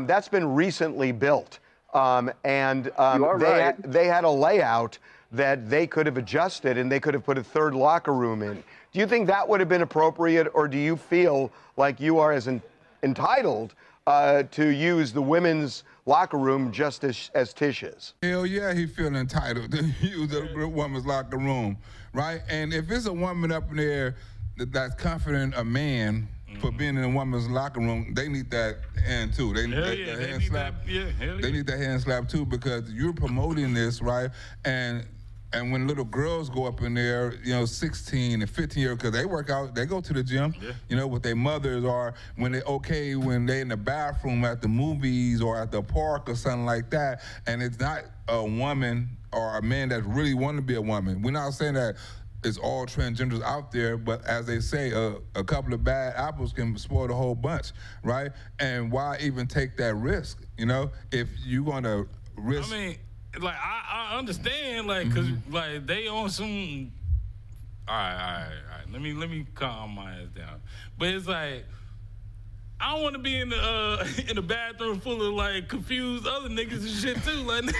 That's been recently built. They had a layout that they could have adjusted and they could have put a third locker room in. Do you think that would have been appropriate, or do you feel like you are as entitled to use the women's locker room just as Tish is? Hell yeah, he feeling entitled to use the woman's locker room, right? And if it's a woman up in there that's confident a man for being in a woman's locker room, they need that hand too. They need that hand slap. They need that hand slap too, because you're promoting this, right? And when little girls go up in there, 16 and 15 years, because they work out, they go to the gym, with their mothers, or when they're in the bathroom at the movies or at the park or something like that, and it's not a woman or a man that really want to be a woman. We're not saying that it's all transgenders out there, but as they say, a couple of bad apples can spoil the whole bunch, right? And why even take that risk, if you're gonna risk? I mean, like, I understand, like, cause like they on some. All right. Let me calm my ass down. But it's like, I don't want to be in the bathroom full of like confused other niggas and shit too, like.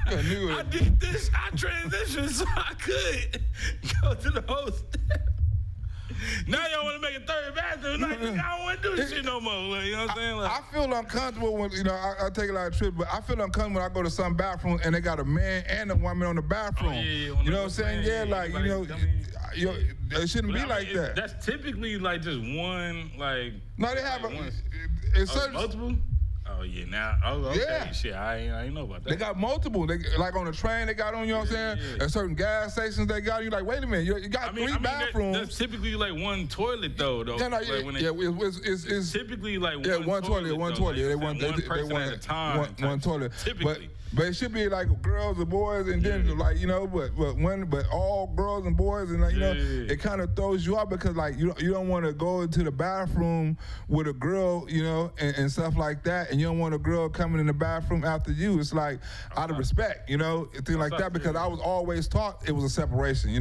I did this. I transitioned so I could go to the host. Now y'all want to make a third bathroom? Like, I don't want to do this shit no more. Like, you know what I'm saying? Like, I feel uncomfortable when I take a lot of trips, but I feel uncomfortable when I go to some bathroom and they got a man and a woman on the bathroom. You know what I'm saying? Yeah, like it shouldn't be like that. That's typically like just one. Like, no, they have multiple. Oh yeah, now okay. Yeah. Shit, I ain't know about that. They got multiple. They like on the train. They got on. You know what I'm saying? At certain gas stations, they got. You like, wait a minute. You got three bathrooms. That's typically like one toilet though. It's typically like one toilet. One toilet. One person at a time. One toilet. Typically. But it should be like girls and boys, and then but all girls and boys, and it kind of throws you off, because like you don't want to go into the bathroom with a girl, and stuff like that, and you don't want a girl coming in the bathroom after you. It's like out of respect, things like that, because I was always taught it was a separation,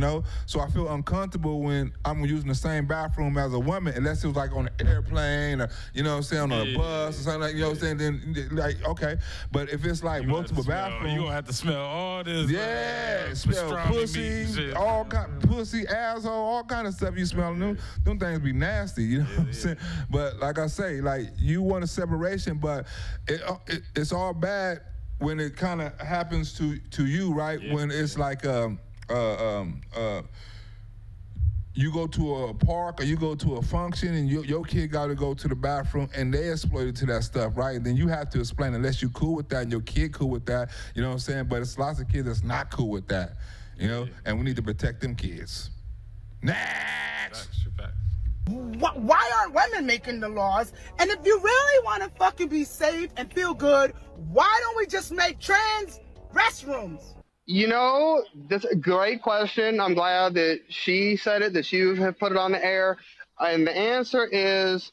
So I feel uncomfortable when I'm using the same bathroom as a woman, unless it was like on an airplane or on a bus or something like Then like okay, but if it's like multiple bathroom, you gonna have to smell all this. Yeah, smell pussy, all kind pussy, asshole, all kind of stuff you smell. Them things be nasty, you know what I'm saying? But like I say, like you want a separation, but it's all bad when it kind of happens to you, right? Yeah. When it's like you go to a park or you go to a function and your kid got to go to the bathroom and they exploited to that stuff, right? And then you have to explain, unless you cool with that and your kid cool with that, you know what I'm saying? But it's lots of kids that's not cool with that, and we need to protect them kids. Next! Why aren't women making the laws? And if you really want to fucking be safe and feel good, why don't we just make trans restrooms? You know, that's a great question. I'm glad that she said it, that you have put it on the air. And the answer is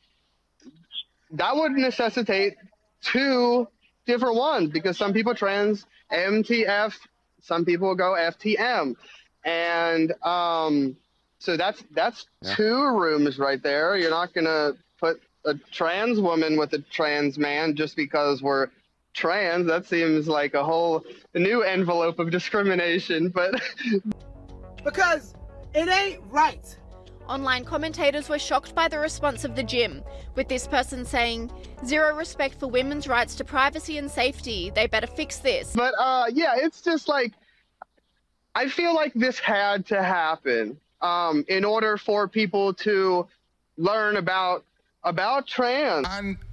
that would necessitate 2 different ones, because some people trans MTF, some people go FTM. And so that's 2 rooms right there. You're not going to put a trans woman with a trans man just because we're trans. That seems like a whole new envelope of discrimination, but because it ain't right. Online commentators were shocked by the response of the gym, with this person saying, "Zero respect for women's rights to privacy and safety. They better fix this." But yeah, it's just like, I feel like this had to happen in order for people to learn about trans.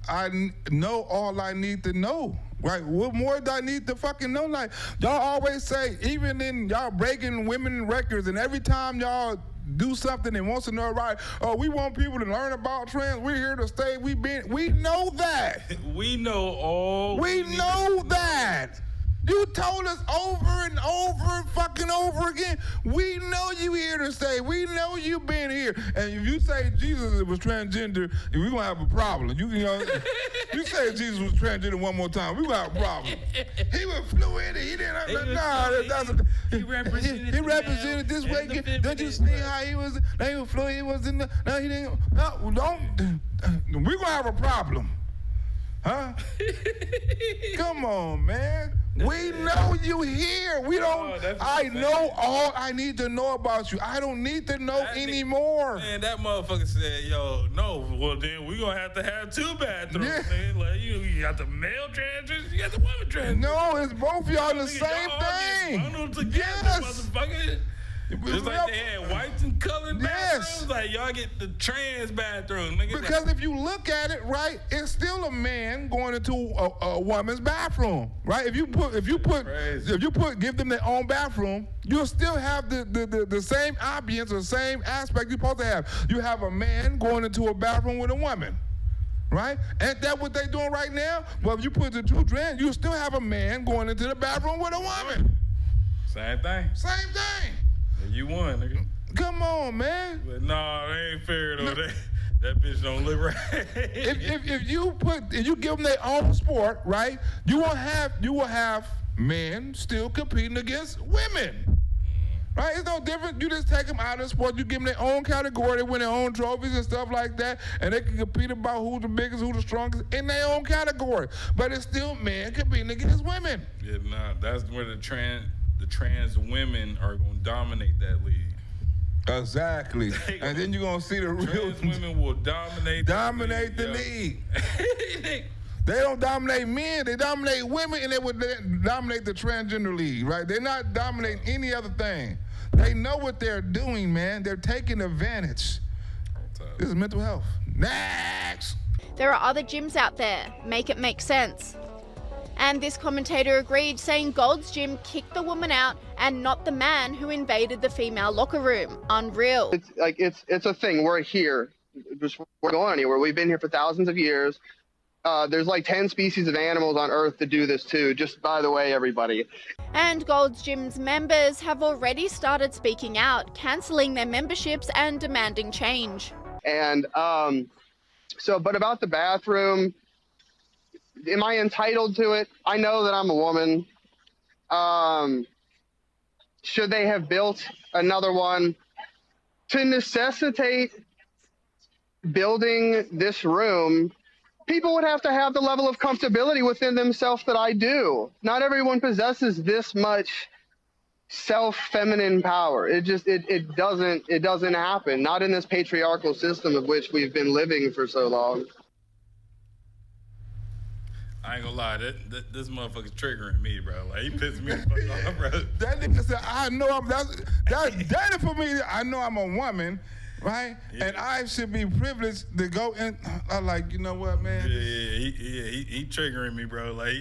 I know all I need to know. Right, what more do I need to fucking know? Like, y'all always say, even in y'all breaking women records, and every time y'all do something and wants to know, right, oh, we want people to learn about trans, we're here to stay, we know that. We know all. We know that. You told us over and over and fucking over again. We know you here to stay. We know you been here. And if you say Jesus was transgender, we're going to have a problem. You know, you say Jesus was transgender one more time, we're going to have a problem. He was fluid. He didn't. He represented this way. Don't you see how he was? Now he was fluid. He was in the. No, he didn't. No, don't. We're going to have a problem. Huh? Come on, man. We know you here. We don't. I know all I need to know about you. I don't need to know anymore. Man, that motherfucker said, "Yo, no. Well, then we gonna have to have 2 bathrooms. Yeah. Man. Like you got the male transgender, you got the woman transgender. No, it's both y'all in the same thing. Bundled together, motherfucker. Just like they had whites and colored bathrooms, like y'all get the trans bathroom. Nigga. Because if you look at it, right, it's still a man going into a woman's bathroom, right? If you give them their own bathroom, you'll still have the same ambience or same aspect you're supposed to have. You have a man going into a bathroom with a woman. Right? Ain't that what they doing right now? Well, if you put the 2 trans, you still have a man going into the bathroom with a woman. Same thing. Same thing. You won, nigga. Come on, man. But nah, they ain't fair though. That bitch don't look right. if you give them their own sport, right? You will have men still competing against women. Right? It's no different. You just take them out of the sport. You give them their own category. They win their own trophies and stuff like that. And they can compete about who's the biggest, who's the strongest in their own category. But it's still men competing against women. Yeah, nah. That's where the trans women are going to dominate that league. Exactly. And then you're going to see the real trans women will dominate the league. They don't dominate men, they dominate women, and they would dominate the transgender league, right? They're not dominating any other thing. They know what they're doing, man. They're taking advantage. This is mental health. Next! There are other gyms out there. Make it make sense. And this commentator agreed, saying Gold's Gym kicked the woman out and not the man who invaded the female locker room. Unreal. It's a thing. We're here. We're going anywhere. We've been here for thousands of years. There's like 10 species of animals on Earth that do this too, just by the way, everybody. And Gold's Gym's members have already started speaking out, cancelling their memberships and demanding change. And but about the bathroom, am I entitled to it? I know that I'm a woman. Should they have built another one to necessitate building this room? People would have to have the level of comfortability within themselves that I do. Not everyone possesses this much self-feminine power. It doesn't happen. Not in this patriarchal system of which we've been living for so long. I ain't gonna lie, this motherfucker's triggering me, bro. Like, he pissed me the fuck off, bro. That nigga said, I know that's for me. I know I'm a woman, right? Yeah. And I should be privileged to go in. I'm like, you know what, man? He triggering me, bro. Like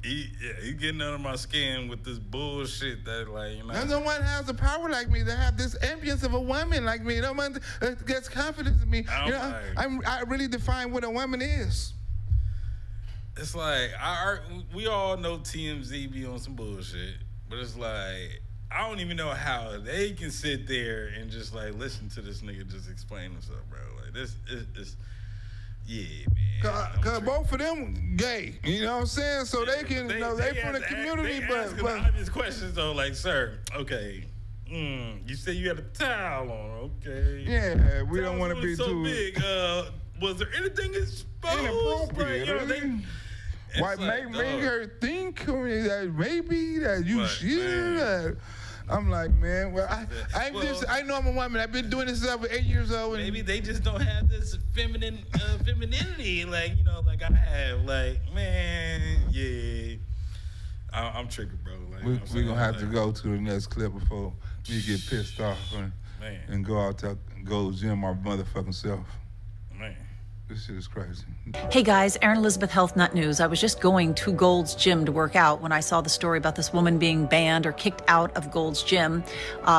he getting under my skin with this bullshit that, like, you know. No one has the power like me to have this ambience of a woman like me. No one gets confidence in me. I really define what a woman is. It's like we all know TMZ be on some bullshit, but it's like, I don't even know how they can sit there and just like listen to this nigga just explain himself, bro. Like this is, yeah, man. Cause both of them gay, you know what I'm saying? So they can, they from the community, but obvious questions though, like, sir, okay, you said you had a towel on, okay? Yeah, we don't want to be so too big. Was there anything exposed? Inappropriate. Why make her think that maybe that you should? I'm like, man, well, I know I'm a woman. I've been doing this since I was 8 years old. Maybe they just don't have this femininity, like, you know, like I have. Like, man, yeah. I'm triggered, bro. Like, we're going to have to go to the next clip before we get pissed off and go out to Gold's Gym our motherfucking self. Man. This shit is crazy. Hey guys, Erin Elizabeth, Health Nut News. I was just going to Gold's Gym to work out when I saw the story about this woman being banned or kicked out of Gold's Gym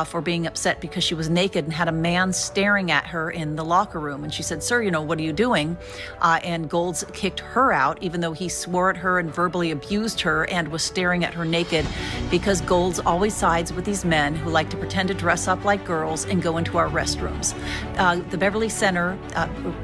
for being upset because she was naked and had a man staring at her in the locker room. And she said, sir, you know, what are you doing? And Gold's kicked her out, even though he swore at her and verbally abused her and was staring at her naked, because Gold's always sides with these men who like to pretend to dress up like girls and go into our restrooms. The Beverly Center,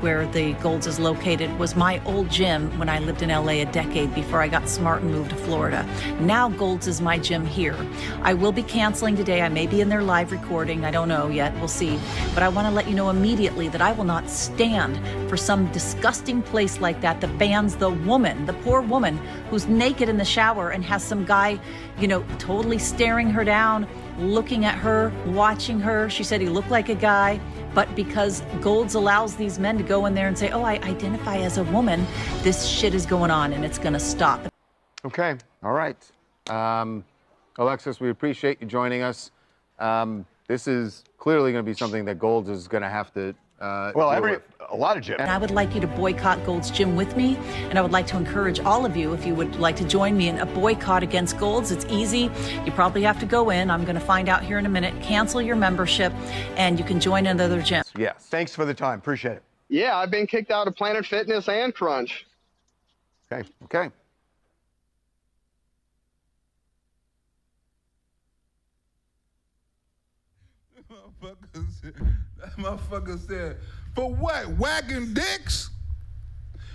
where the Gold's is located, was my old gym when I lived in LA a decade before I got smart and moved to Florida. Now Gold's is my gym here. I will be canceling today. I may be in their live recording. I don't know yet. We'll see. But I want to let you know immediately that I will not stand for some disgusting place like that bans the woman, the poor woman who's naked in the shower and has some guy, you know, totally staring her down, looking at her, watching her. She said he looked like a guy. But because Gold's allows these men to go in there and say, oh, I identify as a woman, this shit is going on and it's going to stop. Okay. All right. Alexis, we appreciate you joining us. This is clearly going to be something that Gold's is going to have to a lot of gyms. And I would like you to boycott Gold's Gym with me, and I would like to encourage all of you, if you would like to join me in a boycott against Gold's. It's easy. You probably have to go in. I'm going to find out here in a minute. Cancel your membership, and you can join another gym. Yes. Thanks for the time. Appreciate it. Yeah, I've been kicked out of Planet Fitness and Crunch. Okay. Okay. That motherfucker said, for what? Wagging dicks?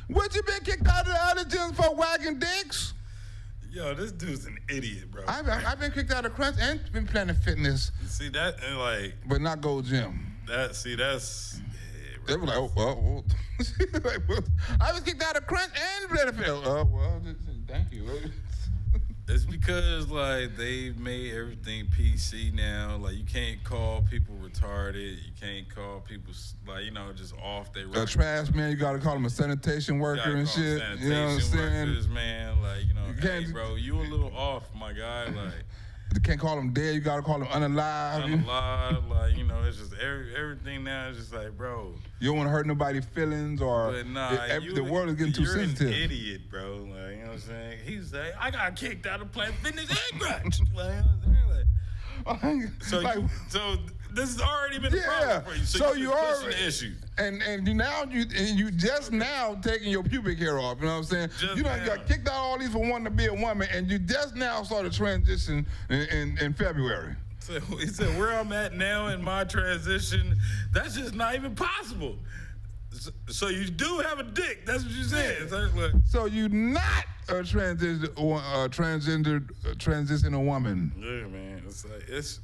What, you been kicked out of the other gyms for wagging dicks? Yo, this dude's an idiot, bro. I've been kicked out of Crunch and been Planet Fitness. See that, and like, but not Gold Gym. That's yeah, they were like, well. I was kicked out of Crunch and Planet Fitness. Oh, well, thank you. It's because, like, they made everything PC now. Like, you can't call people retarded. You can't call people, like, you know, just off their a trash man, you gotta call them a sanitation worker and shit. You know what I'm saying? Workers, man, like, you know, hey, bro, you a little off, my guy. Like, you can't call them dead. You gotta call them unalive. Unalive, like, you know, it's just everything now is just like, bro. You don't want to hurt nobody's feelings, or but nah, the world is getting too sensitive. You're an idiot, bro. Like, you know what I'm saying? He's like, I got kicked out of Planet Fitness and Crunch. So this has already been a problem for you. So you're pushing the issue. And you just now taking your pubic hair off. You know what I'm saying? You done got kicked out all these for wanting to be a woman, and you just now started transition in February. So he said, where I'm at now in my transition, that's just not even possible. So you do have a dick. That's what you said. So you're not a transgender woman. Yeah, man. It's like it's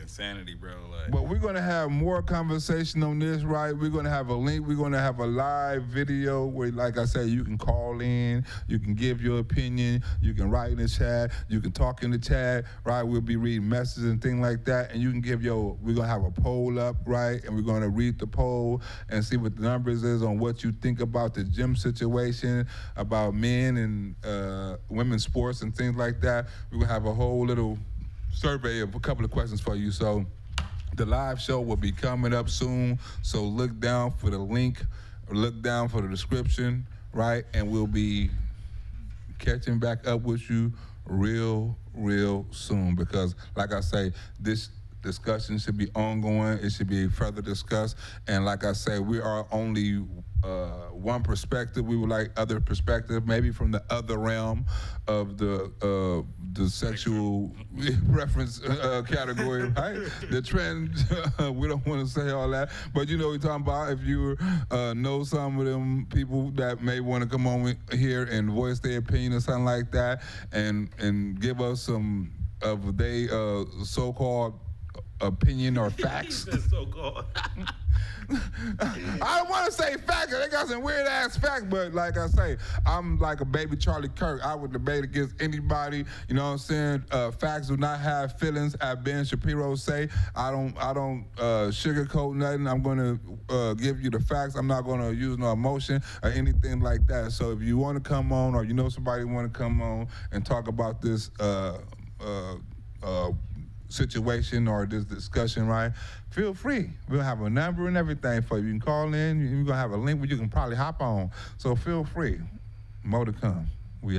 insanity, bro. Like, but we're gonna have more conversation on this, right? We're gonna have a link. We're gonna have a live video where, like I said, you can call in, you can give your opinion, you can write in the chat, you can talk in the chat, right? We'll be reading messages and things like that, and you can give we're gonna have a poll up, right? And we're gonna read the poll and see what the numbers is on what you think about the gym situation, about men and women's sports and things like that. We're gonna have a whole little survey of a couple of questions for you. So The live show will be coming up soon, so look down for the link, or look down for the description, right? And we'll be catching back up with you real soon, because like I say, this discussion should be ongoing. It should be further discussed. And like I say, we are only one perspective. We would like other perspective, maybe from the other realm of the sexual preference category, right? The trend, we don't want to say all that, but you know what we're talking about. If you know some of them people that may want to come on here and voice their opinion or something like that, and give us some of their so-called opinion or facts. So-called. I don't want to say fact. They got some weird ass facts, but like I say, I'm like a baby Charlie Kirk. I would debate against anybody. You know what I'm saying? Facts do not have feelings, as Ben Shapiro say. I don't sugarcoat nothing. I'm gonna give you the facts. I'm not gonna use no emotion or anything like that. So if you want to come on, or you know somebody want to come on and talk about this situation or this discussion, right? Feel free. We'll have a number and everything for you. You can call in. We're gonna have a link where you can probably hop on. So feel free. More to come. We out.